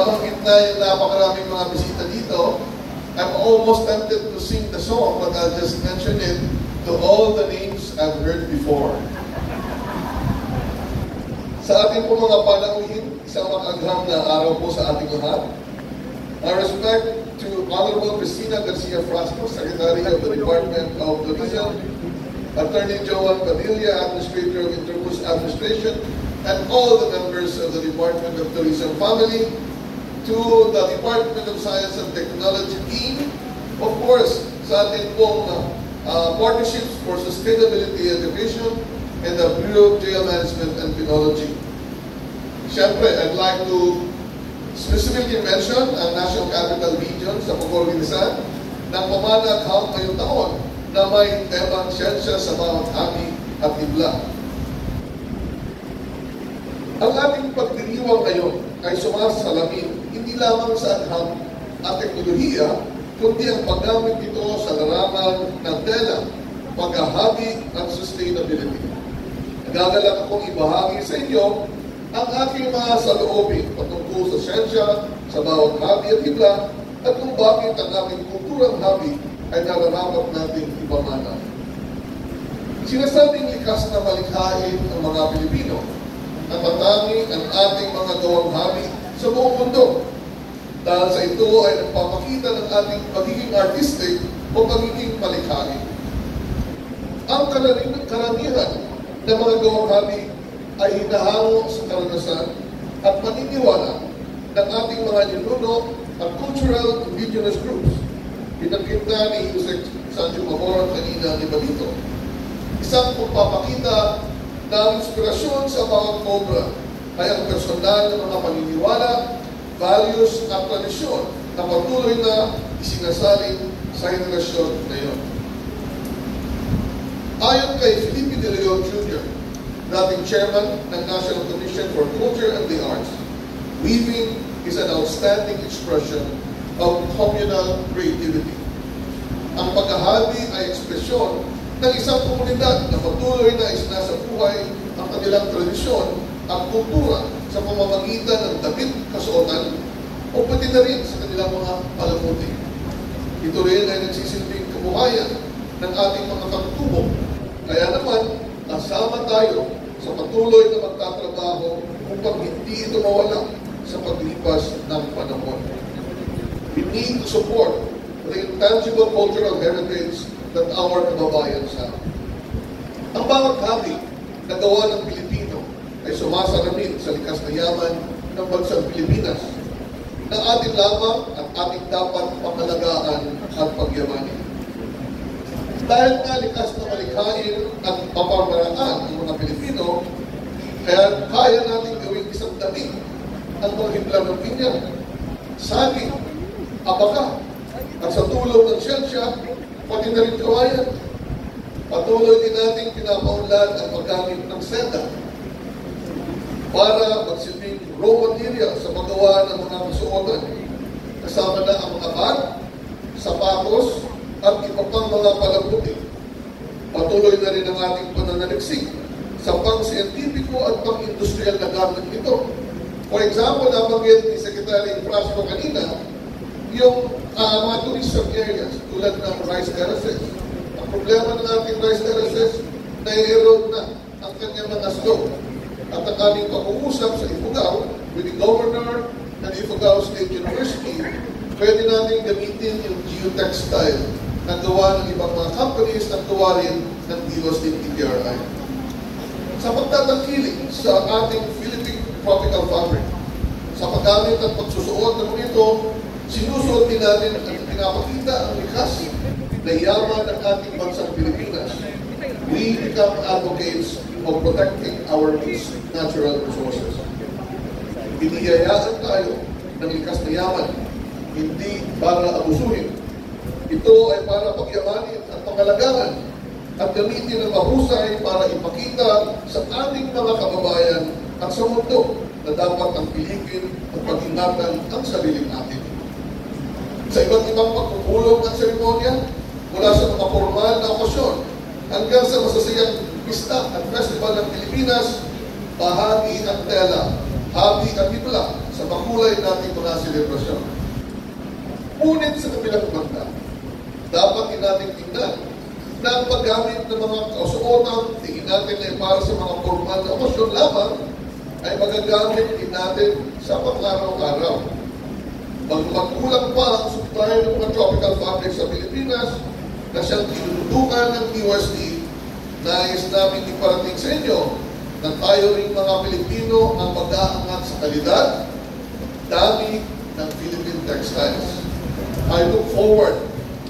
nabanggit na yung napakaraming mga bisita dito. I'm almost tempted to sing the song, but I'll just mention it to all the names I've heard before. Sa ating po mga panauhin, isang mag-agham na araw po sa ating lahat. I respect to Honorable Cristina Garcia Frasco, Secretary of the Department of Tourism, Attorney Joan Padilla, Administrator of Interpost Administration, and all the members of the Department of Tourism family, to the Department of Science and Technology team, of course, sa ating pong Partnerships for Sustainability Education, and the Bureau of Jail Management and Penology. Siyempre, I'd like to specifically mention ang National Capital Region sa pag-organisa ng pamanaghang ngayong taon na may temang siyensya sa bawat hami at hibla. Ang ating pagdiriwang ngayon ay sumasalamin hindi lamang sa agham at teknolohiya, kundi ang paggamit ito sa larangan ng tela, paghahabi at sustainability. Nagagalak akong ibahagi sa inyo ang aking mga saloobin patungkol sa siyensya, sa bawat habi at hibla, at kung bakit ang ating kulturang habi ay nararapat nating ipamana. Sinasabing likas na malikhain ang mga Pilipino at matangi ang ating mga gawang habi sa buong mundo. Dahil sa ito ay nagpapakita ng ating pagiging artistic o pagiging malikhain. Ang karamihan ng mga gawang habi ay hinahango sa karanasan at paniniwala ng ating mga ninuno at cultural indigenous groups. Pinagkita ni Jose Sancho Mamoran kanina ni Balito. Isang pagpapakita ng inspirasyon sa bawat obra ay ang personal na mga paniniwala, values at tradisyon na patuloy na isinasalin sa henerasyon ngayon. Ayon kay Felipe De Leon Jr., dating chairman ng National Commission for Culture and the Arts, weaving is an outstanding expression of communal creativity. Ang paghahabi ay ekspresyon ng isang komunidad na patuloy na isinasabuhay ang kanilang tradisyon at kultura sa pamamagitan ng damit, kasuotan, o pati na rin sa kanilang mga palamuti. Ito rin ay nagsisilbing kabuhayan ng ating mga katutubo. Kaya naman, kasama tayo sa patuloy na magtatrabaho upang hindi ito mawala sa paglipas ng panahon. We need to support the intangible cultural heritage that our kababayans have. Ang bawat habi na gawa ng Pilipino ay sumasalamin sa likas na yaman ng bansang Pilipinas na atin lamang at ating dapat pangalagaan at pagyamanin. Dahil nga likas na malikhain at papamaraan ng mga Pilipino, kaya kaya natin gawing isang damit ang mga hibla ng pinya, saging, abaka, at sa tulong ng siyensya, pati na rin kawayan. Patuloy din natin pinapaunlad ang paggamit ng seda para magsilbing raw material sa paggawa ng mga kasuotan. Kasama na ang mga bag, sapatos, at iba pang mga palamuti. Patuloy na rin ang ating pananaliksik sa pang-siyentipiko at pang-industrial na gamit ito. For example, nabanggit ni Secretary Frasco kanina, yung mga tourism areas tulad ng rice terraces. Ang problema ng ating rice terraces, na-erode na ang kanyang mga slope. At ang aming pag-uusap sa Ifugao with the Governor ng Ifugao State University, pwede natin gamitin yung geotextile na gawa ng ibang mga companies na gawa rin ng Diwas din TPRI. Sa pagtatangkilik sa ating Philippine Tropical Fabric, sa paggamit at pagsusuot ng ito, sinusuot din natin at pinapakita ang likas na yaman ng ating bansang Pilipinas. We become advocates of protecting our rich natural resources. Biniyayaan tayo ng likas na yaman, hindi para abusuhin. Ito ay para pagyamanin at pangalagaan at gamitin ng mahusay para ipakita sa ating mga kababayan at sa mundo na dapat ang pilikin at pag-ingatan ang sarili natin. Sa iba't ibang pagpupulong ng seremonya, mula sa mga formal na okasyon hanggang sa masasayang pista at festival ng Pilipinas, bahagi at tela, habi at hibla, sa makulay nating mga selebrasyon. Ngunit sa kabilang banda, dapat din natin tingnan na ang paggamit ng mga kasuotan, tingin natin ay para sa mga formal na okasyon lamang, ay magagamit din natin sa pang-araw-araw. Magkulang pa ang supply ng mga tropical fabrics sa Pilipinas na siyang tinutukan ng USD, nais namin iparating sa inyo na tayo rin mga Pilipino ang mag-aangat sa kalidad, dami ng Philippine textiles. I look forward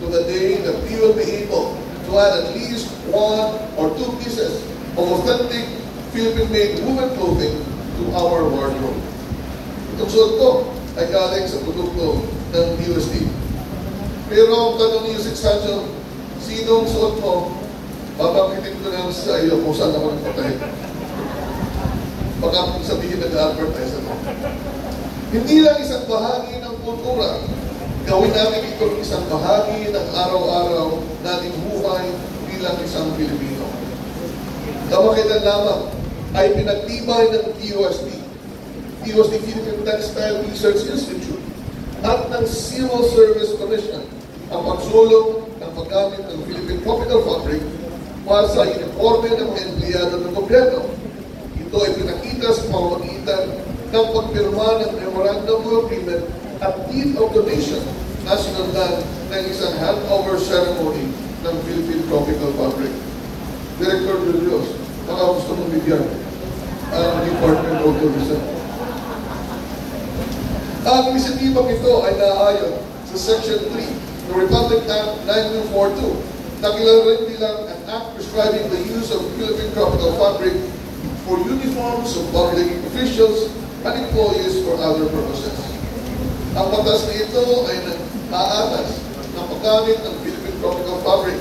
to the day that we will be able to add at least 1 or 2 pieces of authentic Philippine-made woven clothing to our wardrobe. Itong suot ko ay galing sa produkto ng USD. Pero ang tanong niyo sa expansion, sinong suot mo? Babangkitin ko lang sa iyo kung saan ako nagpatahin. Baka sabihin nag-advertise ako. Hindi lang isang bahagi ng kultura. Gawin natin ito isang bahagi ng araw-araw nating buhay bilang isang Pilipino. Kamakilan lamang ay pinagtibay ng DOST, Philippine Textile Research Institute, at ng Civil Service Commission ang pagsulong ng paggamit ng Philippine Tropical Fabric para sa uniforme ng empleyado ng gobyerno. Ito ay pinakita sa pamamagitan ng pagpirma ng Memorandum of Agreement at Deed of Donation na sinundan ng isang handover ceremony ng Philippine Tropical Fabric. Director Julius, baka gusto mong bigyan ang Department of Tourism. Ang inisitibang ito ay naayon sa Section 3 ng Republic Act 9242 na kilala rin bilang an act prescribing the use of Philippine Tropical Fabric for uniforms of public officials and employees for other purposes. Ang batas na ito ay nag-aatas ng paggamit ng Philippine Tropical Fabric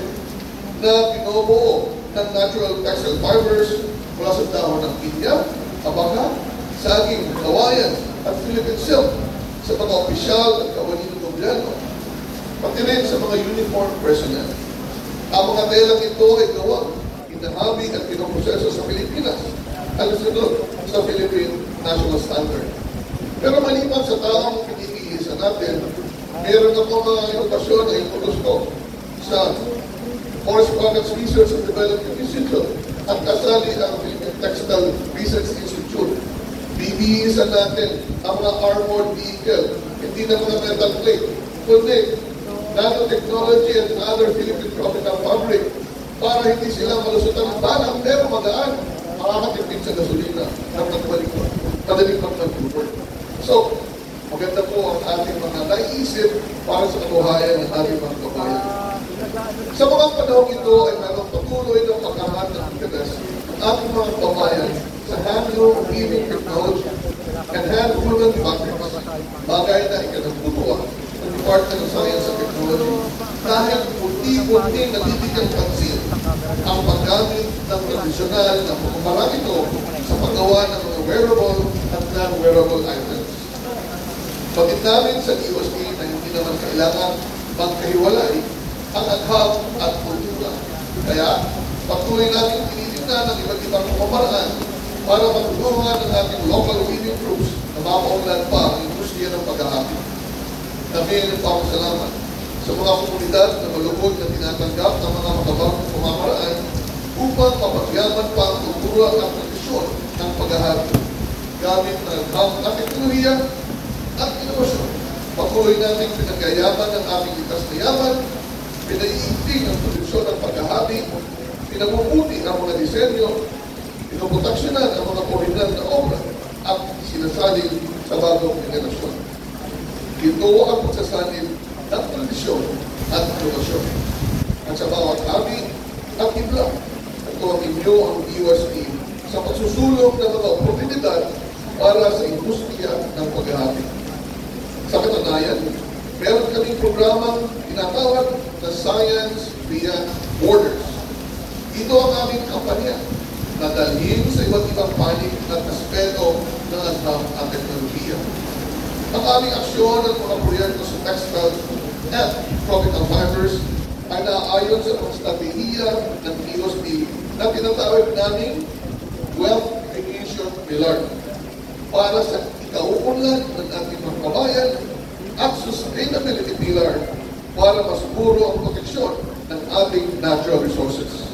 na binubuo ng natural textile fibers mula sa dahon ng pinya, abaka, saging, kawayan, at Philippine silk sa mga opisyal at kawani ng gobyerno, pati rin sa mga uniform personnel. Ang mga telang ito ay gawa, inahabi at pinoproseso sa Pilipinas at sunod sa Philippine National Standard. Pero maliban sa taong pinigilisan natin, meron ako mga inobasyon na iputos ko sa Forest Products Research and Development Institute at kasali ang Philippine Textile Research Institute. Bibihisan natin ang mga armored vehicle, hindi na mga metal plate, kundi nanotechnology and other Philippine tropical fabric para hindi sila malusutan ng balang pero magaan, makakatipid sa gasolina at madaling pagpag-Uber. So, maganda po ang ating mga naisip para sa kabuhayan ng ating mga kabayan. Sa mga panahon ito ay mayroong patuloy ng pagkakaan ng interes ng ating mga kabayan sa handloom weaving technology and hand-woven fabrics, bagay na ikanagbutuan ng Department of Science and Technology dahil puti-puti nabibigyan pansin ang paggamit ng tradisyonal na pagkumarang ito sa paggawa ng mga wearable at non-wearable items. Bakit namin sa DOST na hindi naman kailangan magkahiwalay ang agham at kultura. Kaya, patuloy natin tinitingnan ng iba't ibang pamamaraan para matulungan ng ating local weaving groups na mapaunlad pa ang industriya ng pag-aapi. Namin ang pangusalamat sa mga komunidad na malugod na tinatanggap ng mga makabagong pamamaraan upang mapagyaman pa ang kultura at tradisyon ng pag-aapi gamit ng agham at teknolohiya at inovasyon. Patuloy natin pinagyayaman ng aming likas na yaman, pinaiigting ang produksyon ng paghahabi, pinamumuti ang mga disenyo, pinoproteksyonan ang mga orihinal na obra at sinasalin sa bagong henerasyon. Ito ang pagsasalin ng tradisyon at inovasyon. At sa bawat habi at ibla, ito ang inyo ang DOST sa pagsusulong ng mga oportunidad para sa industriya ng paghahabi. Sa katunayan, meron kaming programang tinatawag na Science via Borders. Ito ang aming kampanya na dalhin sa iba't ibang panig at aspeto ng agham at teknolohiya. Ang aming aksyon at mga proyekto sa textile at tropical fibers ay naaayon sa mga strategiya ng DOST na tinatawag namin Wealth Creation Pillar para sa kauunlad ng ating mga kabayan at sustainability pillar para masiguro ang proteksyon ng ating natural resources.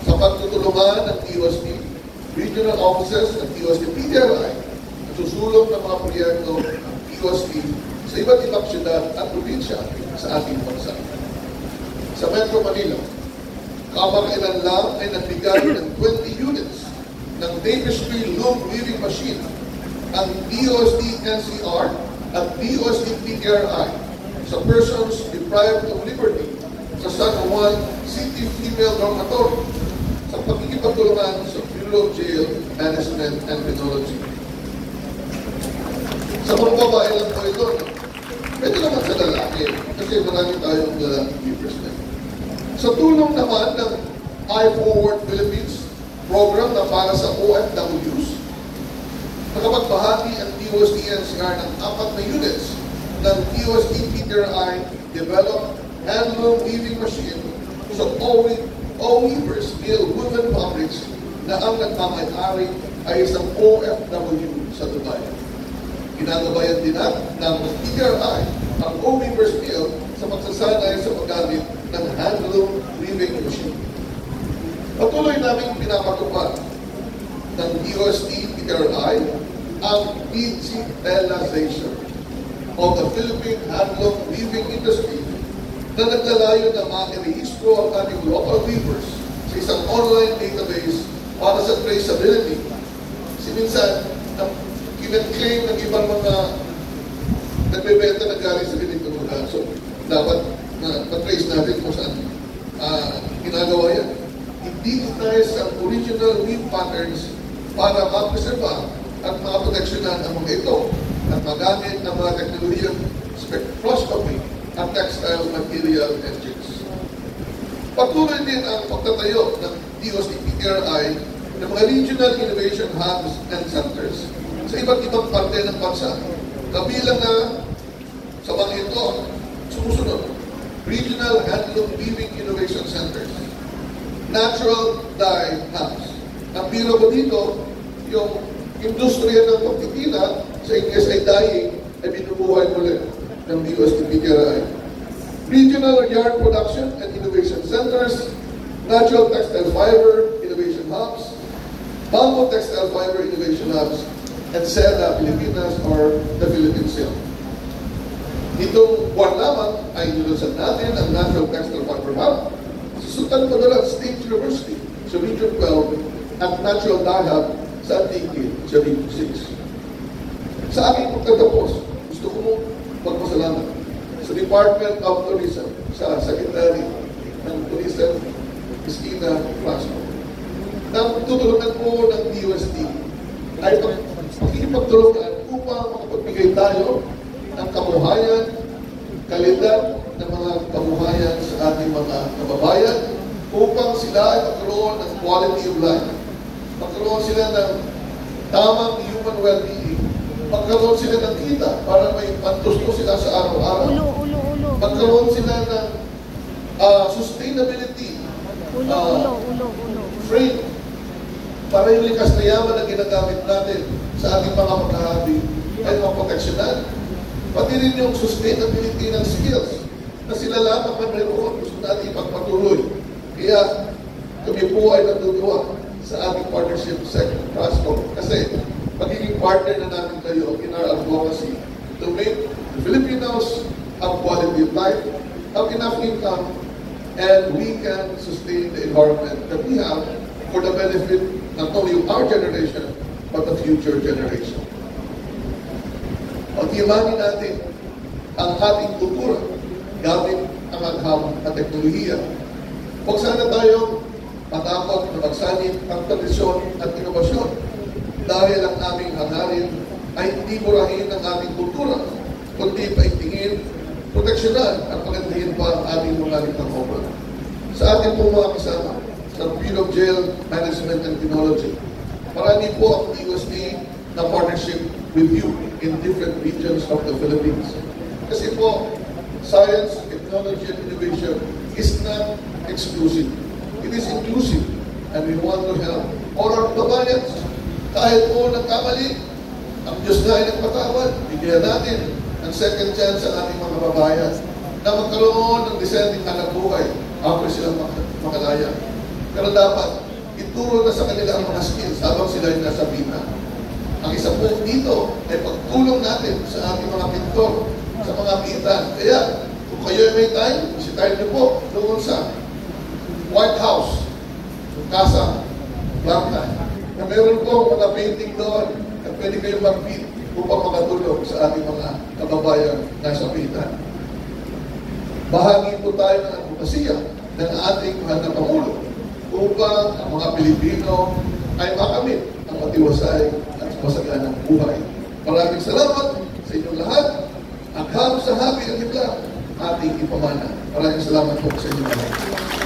Sa pagtutulungan ng DOST, regional offices ng DOST PTRI at susulong ng mga proyekto ng DOST sa iba't ibang syudad at probinsya sa ating bansa. Sa Metro Manila, kamakailan lang ay nagbigay ng 20 units ng Tapestry Loom Weaving Machine ang DOST NCR at DOST PTRI sa persons deprived of liberty sa San Juan City Female Dormitory sa pagkikipagtulungan sa Bureau of Jail Management and Penology. Sa mga babae lang po ito, pwede naman sa lalaki kasi marami tayong lalaki keepers na. Sa tulong naman ng I-Forward Philippines program na para sa OFWs, nakapagbahagi ang DOST NCR ng 4 na units ng DOST PTRI developed handloom weaving machine sa O-Weavers Mill Woven Fabrics na ang nagmamay-ari ay isang OFW sa Dubai. Ginagabayan din ng PTRI ang O-Weavers Mill sa pagsasanay sa paggamit ng handloom weaving machine. Patuloy namin pinapatupad ng DOST PTRI ang digitalization of the Philippine handloom weaving industry na naglalayo na ma-rehistro ang ating local weavers sa isang online database para sa traceability. Minsan, kinag-claim ng ibang mga nagbebenta na galing sa ganitong lugar. So, dapat na-trace natin kung saan ginagawa yan. I-digitize ang original weave patterns para mapreserba at makaproteksyonan ang mga ito at magamit ng mga teknolohiyang spectroscopy at textile material engines. Patuloy din ang pagtatayo ng DOST PTRI ng mga regional innovation hubs and centers sa iba't ibang parte ng bansa. Kabilang na sa mga ito, sumusunod, Regional Handloom Weaving Innovation Centers, Natural Dye Hubs. Ang biro ko dito, yung industriya ng pagtitila sa English ay dyeing ay binubuhay muli ng DOST PTRI. Regional Yarn Production and Innovation Centers, Natural Textile Fiber Innovation Hubs, Bamboo Textile Fiber Innovation Hubs, and SELA Pilipinas or the Philippine Silk. Itong buwan lamang ay nilusan natin ang Natural Textile Fiber Hub sa Sultan Kudarat State University sa Region 12 at Natural Dye Hub sa Antique sa Region 6. Sa aking pagtatapos, gusto ko mong magpasalamat sa Department of Tourism, sa Secretary ng Tourism, Christina Frasco. Nang tutulungan po ng DOST ay pagkikipagtulungan upang makapagbigay tayo ng kabuhayan, kalidad ng mga kabuhayan sa ating mga kababayan upang sila ay magkaroon ng quality of life. Magkaroon sila ng tamang human well-being. Magkaroon sila ng kita para may pantusto sila sa araw-araw. Magkaroon sila ng sustainability frame para yung likas na yaman na ginagamit natin sa ating mga pagkahabi ay maproteksyonan. Pati rin yung sustainability ng skills na sila lamang na mayroon gusto natin ipagpatuloy. Kaya kami po ay natutuwa sa ating partnership sa Frasco kasi magiging partner na namin kayo in our advocacy to make the Filipinos have quality of life, have enough income, and we can sustain the environment that we have for the benefit not only of our generation, but the future generation. Pag-imanin natin ang ating kultura gamit ang agham at teknolohiya. Huwag sana tayong matakot na magsanib ang tradisyon at inobasyon dahil ang aming hangarin ay hindi murahin ang ating kultura, kundi paigtingin, proteksyonan at pagandahin pa ang ating mga litang obra. Sa ating po mga kasama sa Bureau of Jail Management and Penology, marami po ang DOST na partnership with you in different regions of the Philippines. Kasi po, science, technology, and innovation is not exclusive. It is inclusive. And we want to help all our kabayans. Kahit po nagkamali, Ang Diyos na ay nagpatawad. Bigyan natin ang second chance sa ating mga babayan na magkaroon ng descending anak buhay after silang makalaya. Pero dapat ituro na sa kanila ang mga skills habang sila ay nasa bina. Ang isa po dito ay pagtulong natin sa ating mga pintor, sa mga pitan. Kaya, kung kayo ay may time, bisitahin niyo po doon sa White House, Casa Blanca, na meron po mga painting doon at pwede kayong mag-meet upang makatulong sa ating mga kababayan nasa pitan. Bahagi po tayo ng advokasya ng ating mahal na Pangulo upang ang mga Pilipino ay makamit ang matiwasay at masaganang buhay. Maraming salamat sa inyong lahat. Ang halos sa happy ang hibla ating ipamana. Maraming salamat po sa inyong lahat.